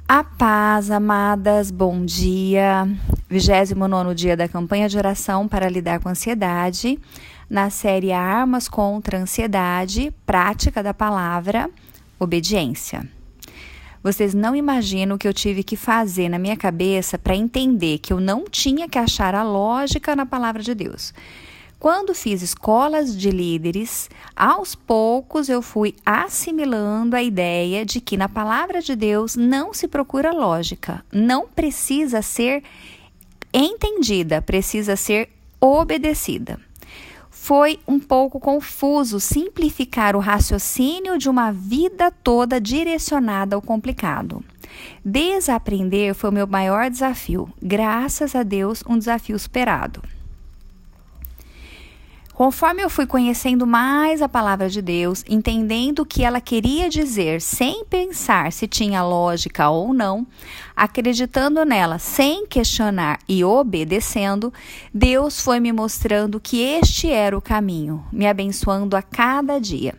A paz, amadas, bom dia. 29º dia da campanha de oração para lidar com a ansiedade, na série Armas contra a Ansiedade, Prática da Palavra, Obediência. Vocês não imaginam o que eu tive que fazer na minha cabeça para entender que eu não tinha que achar a lógica na palavra de Deus. Quando fiz escolas de líderes, aos poucos eu fui assimilando a ideia de que na palavra de Deus não se procura lógica, não precisa ser entendida, precisa ser obedecida. Foi um pouco confuso simplificar o raciocínio de uma vida toda direcionada ao complicado. Desaprender foi o meu maior desafio, graças a Deus, um desafio superado. Conforme eu fui conhecendo mais a palavra de Deus, entendendo o que ela queria dizer, sem pensar se tinha lógica ou não, acreditando nela sem questionar e obedecendo, Deus foi me mostrando que este era o caminho, me abençoando a cada dia.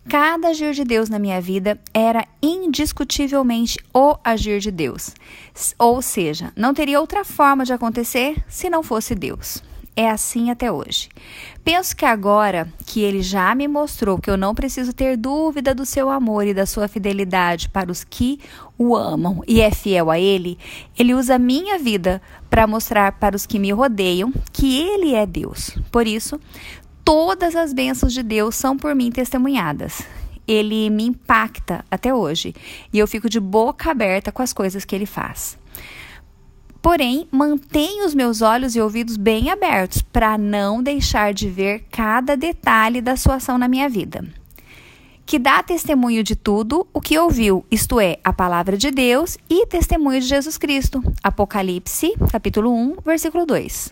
Cada agir de Deus na minha vida era indiscutivelmente o agir de Deus. Ou seja, não teria outra forma de acontecer se não fosse Deus. É assim até hoje. Penso que agora que Ele já me mostrou que eu não preciso ter dúvida do seu amor e da sua fidelidade para os que o amam e é fiel a Ele, Ele usa a minha vida para mostrar para os que me rodeiam que Ele é Deus. Por isso, todas as bênçãos de Deus são por mim testemunhadas. Ele me impacta até hoje e eu fico de boca aberta com as coisas que Ele faz. Porém, mantenho os meus olhos e ouvidos bem abertos para não deixar de ver cada detalhe da sua ação na minha vida. Que dá testemunho de tudo o que ouviu, isto é, a palavra de Deus e testemunho de Jesus Cristo. Apocalipse, capítulo 1, versículo 2.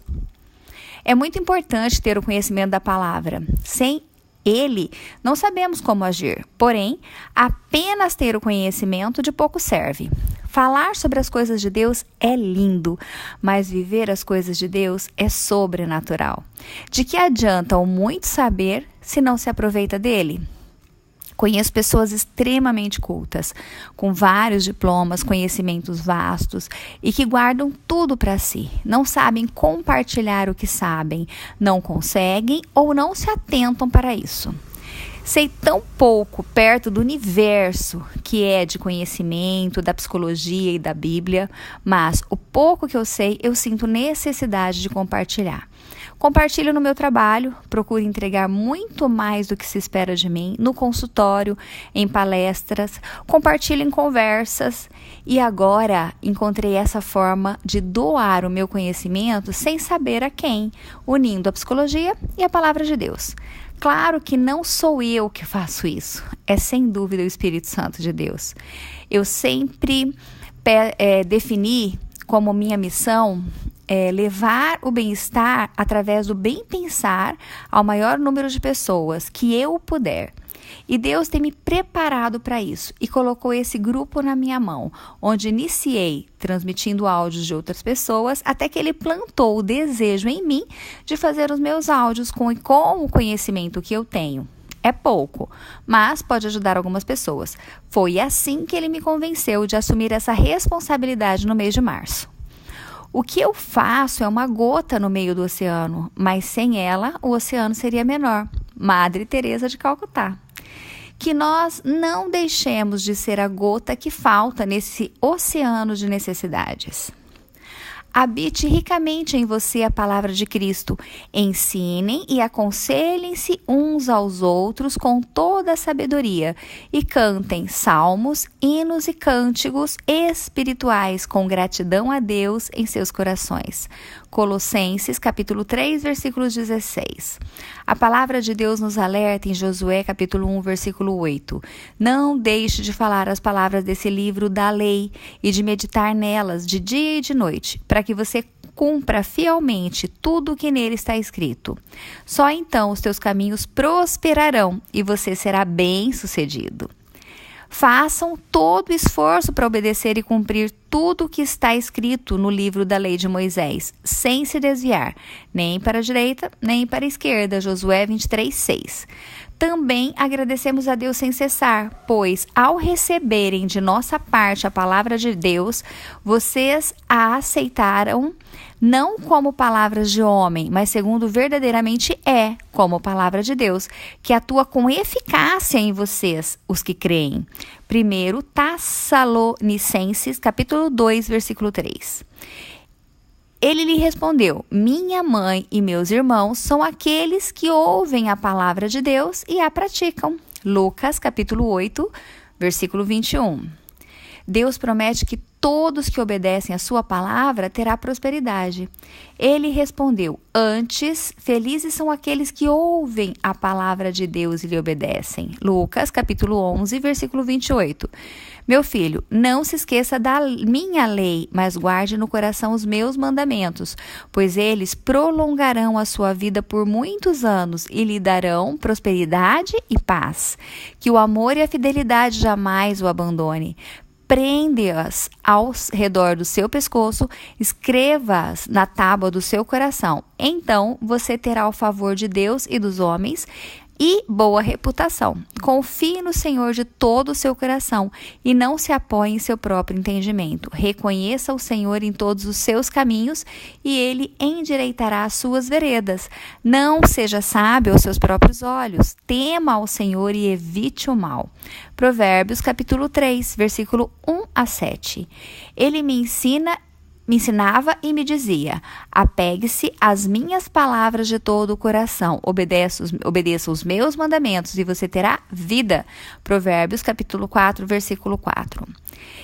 É muito importante ter o conhecimento da palavra. Sem ele, não sabemos como agir. Porém, apenas ter o conhecimento de pouco serve. Falar sobre as coisas de Deus é lindo, mas viver as coisas de Deus é sobrenatural. De que adianta o muito saber se não se aproveita dele? Conheço pessoas extremamente cultas, com vários diplomas, conhecimentos vastos e que guardam tudo para si. Não sabem compartilhar o que sabem, não conseguem ou não se atentam para isso. Sei tão pouco perto do universo que é de conhecimento, da psicologia e da Bíblia, mas o pouco que eu sei, eu sinto necessidade de compartilhar. Compartilho no meu trabalho, procuro entregar muito mais do que se espera de mim, no consultório, em palestras, compartilho em conversas e agora encontrei essa forma de doar o meu conhecimento sem saber a quem, unindo a psicologia e a palavra de Deus. Claro que não sou eu que faço isso, é sem dúvida o Espírito Santo de Deus. Eu sempre defini como minha missão levar o bem-estar através do bem-pensar ao maior número de pessoas que eu puder. E Deus tem me preparado para isso e colocou esse grupo na minha mão, onde iniciei transmitindo áudios de outras pessoas, até que Ele plantou o desejo em mim de fazer os meus áudios com o conhecimento que eu tenho. É pouco, mas pode ajudar algumas pessoas. Foi assim que Ele me convenceu de assumir essa responsabilidade no mês de março. O que eu faço é uma gota no meio do oceano, mas sem ela o oceano seria menor. Madre Teresa de Calcutá. Que nós não deixemos de ser a gota que falta nesse oceano de necessidades. Habite ricamente em você a palavra de Cristo. Ensinem e aconselhem-se uns aos outros com toda a sabedoria e cantem salmos, hinos e cânticos espirituais com gratidão a Deus em seus corações. Colossenses, capítulo 3, versículo 16. A palavra de Deus nos alerta em Josué, capítulo 1, versículo 8. Não deixe de falar as palavras desse livro da lei e de meditar nelas de dia e de noite, para que você cumpra fielmente tudo o que nele está escrito. Só então os teus caminhos prosperarão e você será bem-sucedido. Façam todo o esforço para obedecer e cumprir tudo o que está escrito no livro da lei de Moisés, sem se desviar, nem para a direita, nem para a esquerda. Josué 23:6. Também agradecemos a Deus sem cessar, pois ao receberem de nossa parte a palavra de Deus, vocês a aceitaram não como palavras de homem, mas segundo verdadeiramente é, como palavra de Deus, que atua com eficácia em vocês, os que creem. 1 Tessalonicenses, capítulo 2, versículo 3. Ele lhe respondeu: minha mãe e meus irmãos são aqueles que ouvem a palavra de Deus e a praticam. Lucas, capítulo 8, versículo 21. Deus promete que todos que obedecem a sua palavra terá prosperidade. Ele respondeu: antes, felizes são aqueles que ouvem a palavra de Deus e lhe obedecem. Lucas, capítulo 11, versículo 28. Meu filho, não se esqueça da minha lei, mas guarde no coração os meus mandamentos, pois eles prolongarão a sua vida por muitos anos e lhe darão prosperidade e paz. Que o amor e a fidelidade jamais o abandone. Prende-as ao redor do seu pescoço, escreva-as na tábua do seu coração. Então você terá o favor de Deus e dos homens e boa reputação. Confie no Senhor de todo o seu coração e não se apoie em seu próprio entendimento. Reconheça o Senhor em todos os seus caminhos e ele endireitará as suas veredas. Não seja sábio aos seus próprios olhos. Tema ao Senhor e evite o mal. Provérbios, capítulo 3, versículo 1-7. Ele me ensinava e me dizia: apegue-se às minhas palavras de todo o coração, obedeça os meus mandamentos e você terá vida. Provérbios capítulo 4, versículo 4.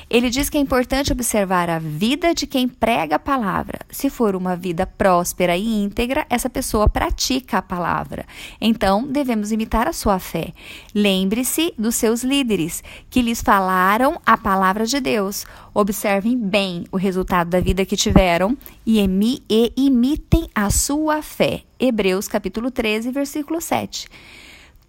Ele diz que é importante observar a vida de quem prega a palavra. Se for uma vida próspera e íntegra, essa pessoa pratica a palavra. Então, devemos imitar a sua fé. Lembre-se dos seus líderes, que lhes falaram a palavra de Deus. Observem bem o resultado da vida que tiveram e imitem a sua fé. Hebreus capítulo 13, versículo 7.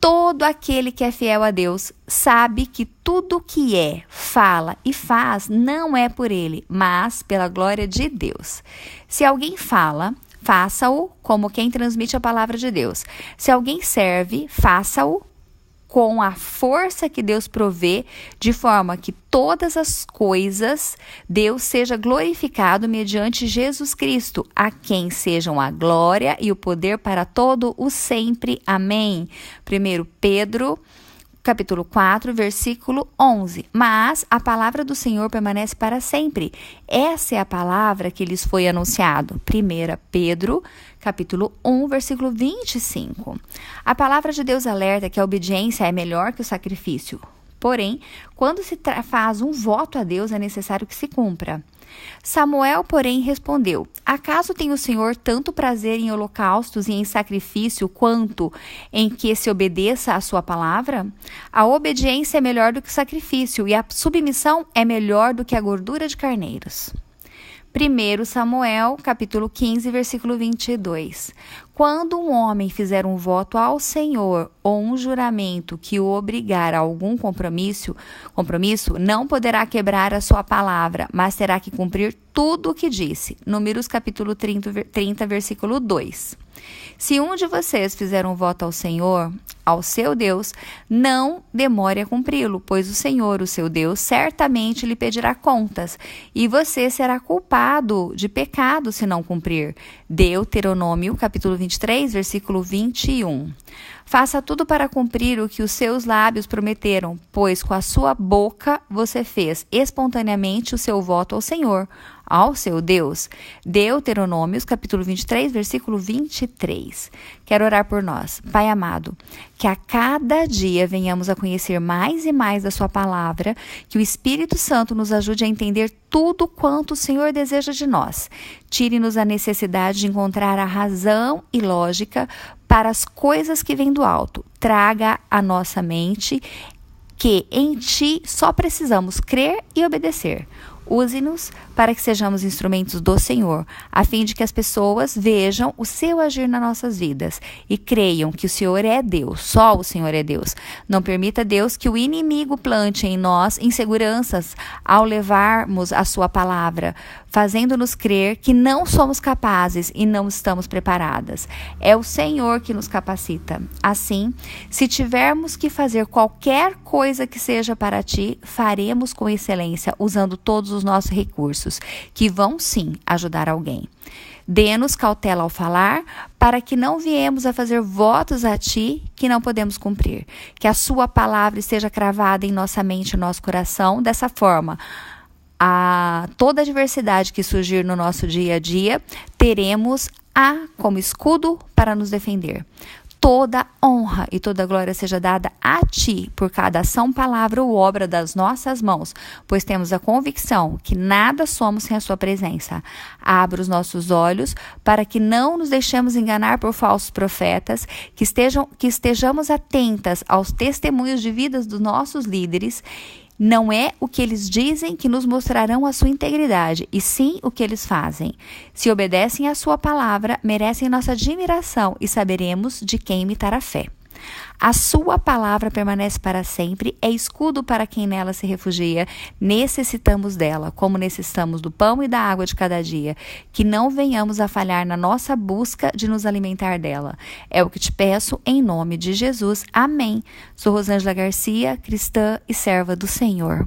Todo aquele que é fiel a Deus sabe que tudo que é, fala e faz não é por ele, mas pela glória de Deus. Se alguém fala, faça-o como quem transmite a palavra de Deus. Se alguém serve, faça-o com a força que Deus provê, de forma que todas as coisas Deus seja glorificado mediante Jesus Cristo, a quem sejam a glória e o poder para todo o sempre. Amém. 1 Pedro, capítulo 4, versículo 11. Mas a palavra do Senhor permanece para sempre. Essa é a palavra que lhes foi anunciado. 1 Pedro, capítulo 1, versículo 25. A palavra de Deus alerta que a obediência é melhor que o sacrifício. Porém, quando se faz um voto a Deus, é necessário que se cumpra. Samuel, porém, respondeu: acaso tem o Senhor tanto prazer em holocaustos e em sacrifício quanto em que se obedeça à sua palavra? A obediência é melhor do que o sacrifício e a submissão é melhor do que a gordura de carneiros. 1 Samuel, capítulo 15, versículo 22. Quando um homem fizer um voto ao Senhor ou um juramento que o obrigar a algum compromisso, não poderá quebrar a sua palavra, mas terá que cumprir tudo o que disse. Números, capítulo 30, versículo 2. Se um de vocês fizer um voto ao Senhor, ao seu Deus, não demore a cumpri-lo, pois o Senhor, o seu Deus, certamente lhe pedirá contas, e você será culpado de pecado se não cumprir. Deuteronômio, capítulo 23, versículo 21. Faça tudo para cumprir o que os seus lábios prometeram, pois com a sua boca você fez espontaneamente o seu voto ao Senhor, ao seu Deus. Deuteronômios, capítulo 23, versículo 23. Quero orar por nós. Pai amado, que a cada dia venhamos a conhecer mais e mais da sua palavra, que o Espírito Santo nos ajude a entender tudo quanto o Senhor deseja de nós. Tire-nos a necessidade de encontrar a razão e lógica para as coisas que vêm do alto. Traga à nossa mente que em Ti só precisamos crer e obedecer. Use-nos para que sejamos instrumentos do Senhor, a fim de que as pessoas vejam o seu agir nas nossas vidas e creiam que o Senhor é Deus, só o Senhor é Deus. Não permita, Deus, que o inimigo plante em nós inseguranças ao levarmos a sua palavra, fazendo-nos crer que não somos capazes e não estamos preparadas. É o Senhor que nos capacita. Assim, se tivermos que fazer qualquer coisa que seja para ti, faremos com excelência, usando todos os nossos recursos, que vão sim ajudar alguém. Dê-nos cautela ao falar, para que não viemos a fazer votos a ti que não podemos cumprir. Que a sua palavra esteja cravada em nossa mente e nosso coração. Dessa forma, a toda adversidade que surgir no nosso dia a dia, teremos como escudo para nos defender. Toda honra e toda glória seja dada a ti por cada ação, palavra ou obra das nossas mãos, pois temos a convicção que nada somos sem a sua presença. Abra os nossos olhos para que não nos deixemos enganar por falsos profetas, que estejamos atentas aos testemunhos de vidas dos nossos líderes. Não é o que eles dizem que nos mostrarão a sua integridade, e sim o que eles fazem. Se obedecem à sua palavra, merecem nossa admiração e saberemos de quem imitar a fé. A sua palavra permanece para sempre, é escudo para quem nela se refugia. Necessitamos dela, como necessitamos do pão e da água de cada dia. Que não venhamos a falhar na nossa busca de nos alimentar dela. É o que te peço em nome de Jesus. Amém. Sou Rosângela Garcia, cristã e serva do Senhor.